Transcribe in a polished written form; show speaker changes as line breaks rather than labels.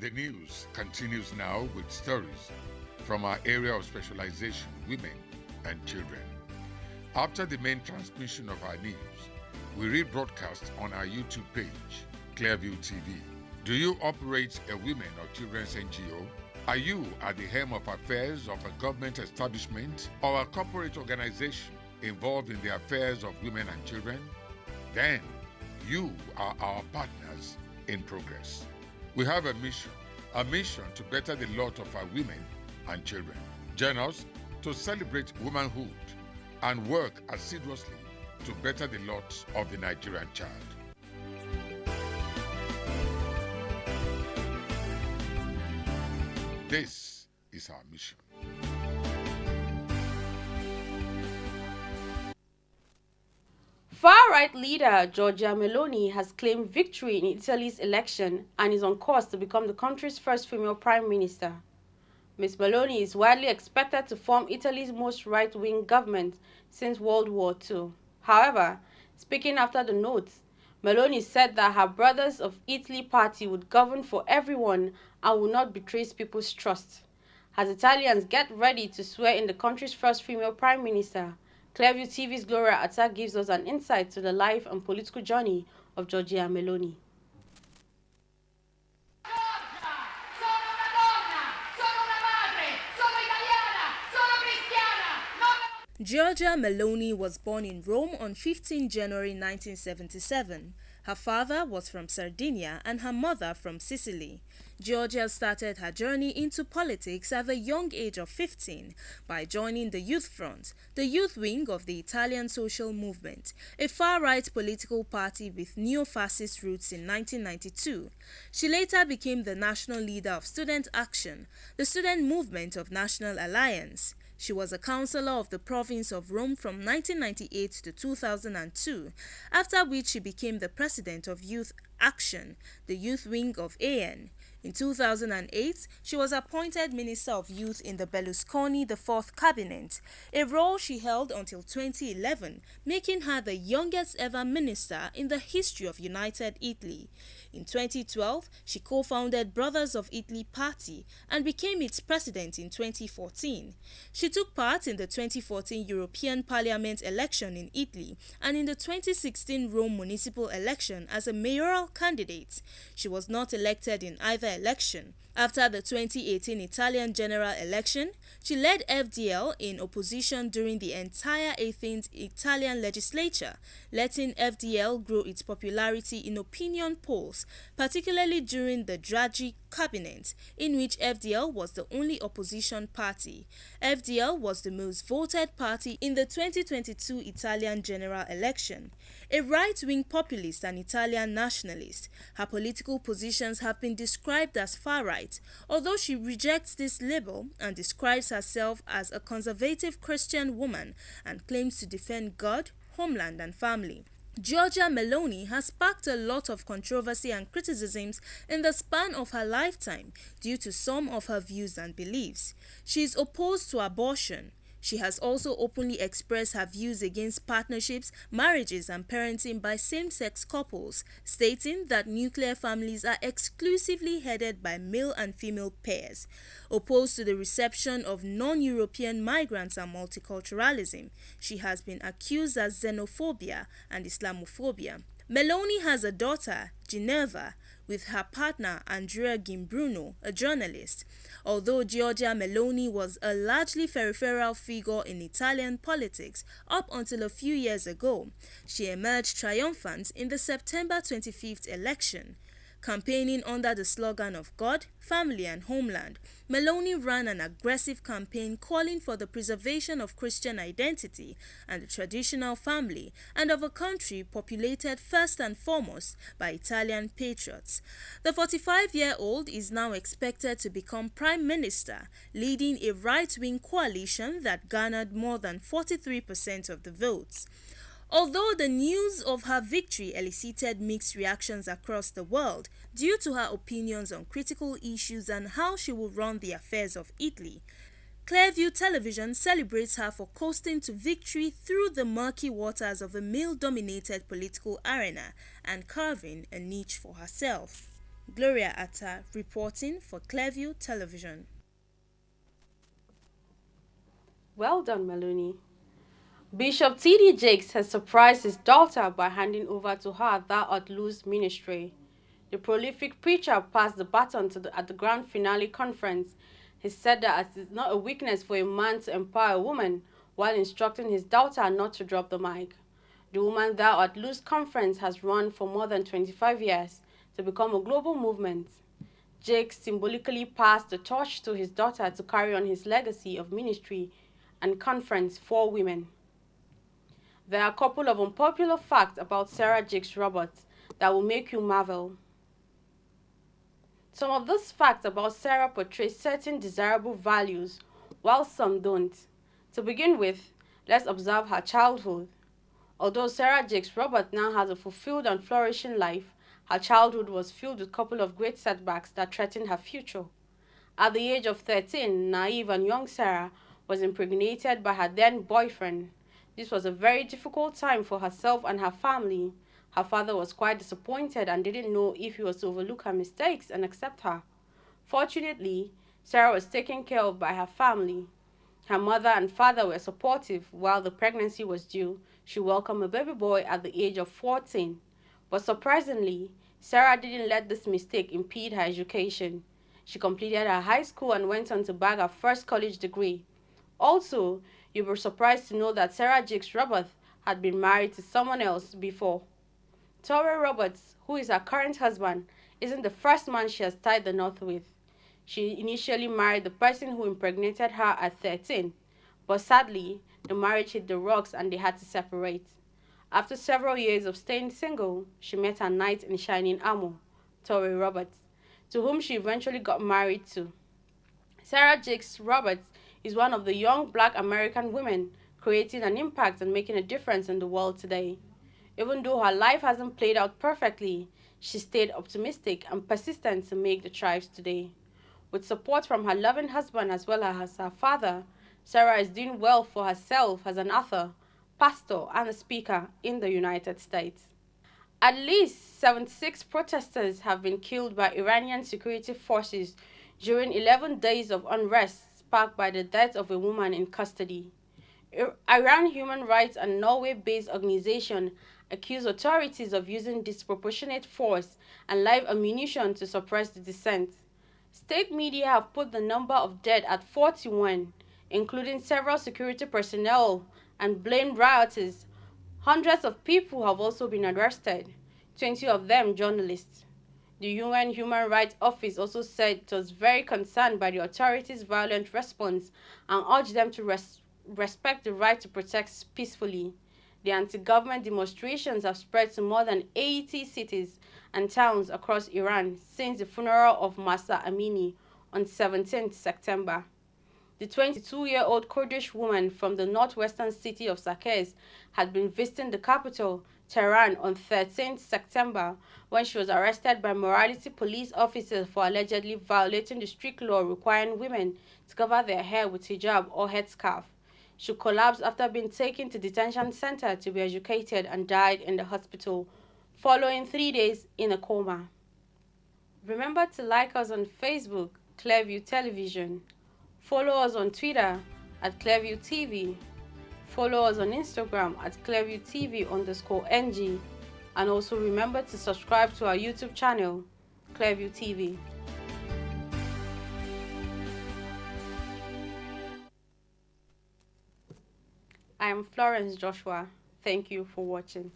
The news continues now with stories from our area of specialization, women and children. After the main transmission of our news, we rebroadcast on our YouTube page, Clearview TV. Do you operate a women or children's NGO? Are you at the helm of affairs of a government establishment or a corporate organization involved in the affairs of women and children? Then you are our partners in progress. We have a mission to better the lot of our women and children. Join us to celebrate womanhood and work assiduously to better the lot of the Nigerian child. This is our mission.
Far-right leader Giorgia Meloni has claimed victory in Italy's election and is on course to become the country's first female prime minister. Ms. Meloni is widely expected to form Italy's most right-wing government since World War II. However, speaking after the notes, Meloni said that her Brothers of Italy party would govern for everyone and will not betray people's trust. As Italians get ready to swear in the country's first female prime minister, Clearview TV's Gloria Atta gives us an insight to the life and political journey of Giorgia Meloni.
Giorgia Meloni was born in Rome on 15 January 1977. Her father was from Sardinia and her mother from Sicily. Giorgia started her journey into politics at the young age of 15 by joining the Youth Front, the youth wing of the Italian social movement, a far-right political party with neo-fascist roots in 1992. She later became the national leader of Student Action, the student movement of National Alliance. She was a councillor of the province of Rome from 1998 to 2002, after which she became the president of Youth Action, the youth wing of AN. In 2008, she was appointed Minister of Youth in the Berlusconi IV cabinet, a role she held until 2011, making her the youngest ever minister in the history of United Italy. In 2012, she co-founded Brothers of Italy Party and became its president in 2014. She took part in the 2014 European Parliament election in Italy and in the 2016 Rome municipal election as a mayoral candidate. She was not elected in either election. After the 2018 Italian general election, she led FDL in opposition during the entire 18th Italian legislature, letting FDL grow its popularity in opinion polls, particularly during the Draghi cabinet, in which FDL was the only opposition party. FDL was the most voted party in the 2022 Italian general election. A right-wing populist and Italian nationalist, her political positions have been described as far-right, although she rejects this label and describes herself as a conservative Christian woman and claims to defend God, homeland and family. Giorgia Meloni has sparked a lot of controversy and criticisms in the span of her lifetime due to some of her views and beliefs. She is opposed to abortion. She has also openly expressed her views against partnerships, marriages and parenting by same-sex couples, stating that nuclear families are exclusively headed by male and female pairs. Opposed to the reception of non-European migrants and multiculturalism, she has been accused of xenophobia and Islamophobia. Meloni has a daughter, Ginevra, with her partner Andrea Gimbruno, a journalist. Although Giorgia Meloni was a largely peripheral figure in Italian politics up until a few years ago, she emerged triumphant in the September 25th election. Campaigning under the slogan of God, Family and Homeland, Meloni ran an aggressive campaign calling for the preservation of Christian identity and the traditional family and of a country populated first and foremost by Italian patriots. The 45-year-old is now expected to become Prime Minister, leading a right-wing coalition that garnered more than 43% of the votes. Although the news of her victory elicited mixed reactions across the world due to her opinions on critical issues and how she will run the affairs of Italy, Clearview Television celebrates her for coasting to victory through the murky waters of a male-dominated political arena and carving a niche for herself. Gloria Atta reporting for Clearview Television.
Well done, Meloni. Bishop T.D. Jakes has surprised his daughter by handing over to her Thou Art Loose ministry. The prolific preacher passed the baton at the grand finale conference. He said that it is not a weakness for a man to empower a woman while instructing his daughter not to drop the mic. The Woman Thou Art Loose conference has run for more than 25 years to become a global movement. Jakes symbolically passed the torch to his daughter to carry on his legacy of ministry and conference for women. There are a couple of unpopular facts about Sarah Jakes Roberts that will make you marvel. Some of these facts about Sarah portray certain desirable values, while some don't. To begin with, let's observe her childhood. Although Sarah Jakes Roberts now has a fulfilled and flourishing life, her childhood was filled with a couple of great setbacks that threatened her future. At the age of 13, naive and young Sarah was impregnated by her then boyfriend. This was a very difficult time for herself and her family. Her father was quite disappointed and didn't know if he was to overlook her mistakes and accept her. Fortunately, Sarah was taken care of by her family. Her mother and father were supportive. While the pregnancy was due, she welcomed a baby boy at the age of 14. But surprisingly, Sarah didn't let this mistake impede her education. She completed her high school and went on to bag her first college degree. Also, you were surprised to know that Sarah Jakes Roberts had been married to someone else before. Torrey Roberts, who is her current husband, isn't the first man she has tied the knot with. She initially married the person who impregnated her at 13, but sadly, the marriage hit the rocks and they had to separate. After several years of staying single, she met her knight in shining armor, Torrey Roberts, to whom she eventually got married to. Sarah Jakes Roberts is one of the young black American women creating an impact and making a difference in the world today. Even though her life hasn't played out perfectly, she stayed optimistic and persistent to make the strides today. With support from her loving husband as well as her father, Sarah is doing well for herself as an author, pastor, and a speaker in the United States. At least 76 protesters have been killed by Iranian security forces during 11 days of unrest sparked by the death of a woman in custody. Iran Human Rights and Norway-based organization accuse authorities of using disproportionate force and live ammunition to suppress the dissent. State media have put the number of dead at 41, including several security personnel, and blamed rioters. Hundreds of people have also been arrested, 20 of them journalists. The UN Human Rights Office also said it was very concerned by the authorities' violent response and urged them to respect the right to protest peacefully. The anti-government demonstrations have spread to more than 80 cities and towns across Iran since the funeral of Mahsa Amini on 17 September. The 22-year-old Kurdish woman from the northwestern city of Saqqez had been visiting the capital, Tehran, on 13 September when she was arrested by morality police officers for allegedly violating the strict law requiring women to cover their hair with hijab or headscarf. She collapsed after being taken to detention center to be educated and died in the hospital, following 3 days in a coma. Remember to like us on Facebook, Clearview Television. Follow us on Twitter at Clearview TV. Follow us on Instagram at Clearview TV_NG. And also remember to subscribe to our YouTube channel, Clearview TV. I am Florence Joshua. Thank you for watching.